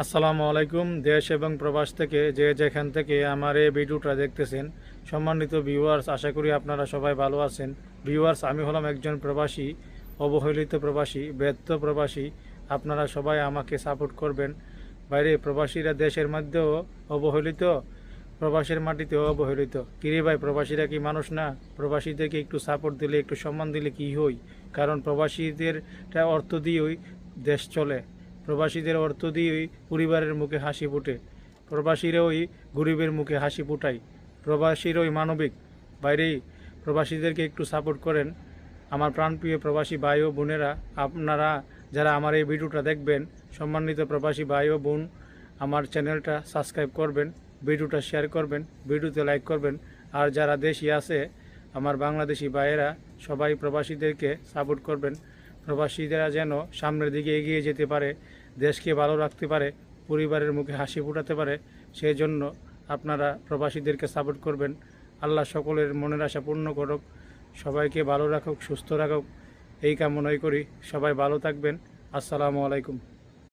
আসসালামু আলাইকুম। দেশ এবং প্রবাস থেকে যে যেখান থেকে আমার এই ভিডিওটা দেখতেছেন, সম্মানিত ভিউয়ার্স, আশা করি আপনারা সবাই ভালো আছেন। ভিউয়ার্স, আমি হলাম একজন প্রবাসী, অবহেলিত প্রবাসী, ব্যর্থ প্রবাসী। আপনারা সবাই আমাকে সাপোর্ট করবেন। বাইরে প্রবাসীরা দেশের মধ্যেও অবহেলিত, প্রবাসের মাটিতেও অবহেলিত। কিরে ভাই, প্রবাসীরা কি মানুষ না? প্রবাসীদেরকে একটু সাপোর্ট দিলে, একটু সম্মান দিলে কি হই? কারণ প্রবাসীদের অর্থ দিয়েই দেশ চলে। প্রবাসীদের অর্থ দিয়েই পরিবারের মুখে হাসি ফুটে। প্রবাসীরাই গরিবের মুখে হাসি ফুটায়। প্রবাসীরাই মানবিক। বাইরেই প্রবাসীদেরকে একটু সাপোর্ট করেন। আমার প্রাণপ্রিয় প্রবাসী ভাই ও বোনেরা, আপনারা যারা আমার এই ভিডিওটা দেখবেন, সম্মানিত প্রবাসী ভাই ও বোন, আমার চ্যানেলটা সাবস্ক্রাইব করবেন, ভিডিওটা শেয়ার করবেন, ভিডিওতে লাইক করবেন। আর যারা দেশি আছে, আমার বাংলাদেশি ভাইয়েরা, সবাই প্রবাসীদেরকে সাপোর্ট করবেন। প্রবাসীরা যেন সামনের দিকে এগিয়ে যেতে পারে, দেশকে ভালো রাখতে পারে, পরিবারের মুখে হাসি ফোটাতে পারে। সেই জন্য আপনারা প্রবাসীদেরকে সাপোর্ট করবেন। আল্লাহ সকলের মনের আশা পূর্ণ করুক, সবাইকে ভালো রাখুক, সুস্থ রাখুক, এই কামনাই করি। সবাই ভালো থাকবেন। আসসালামু আলাইকুম।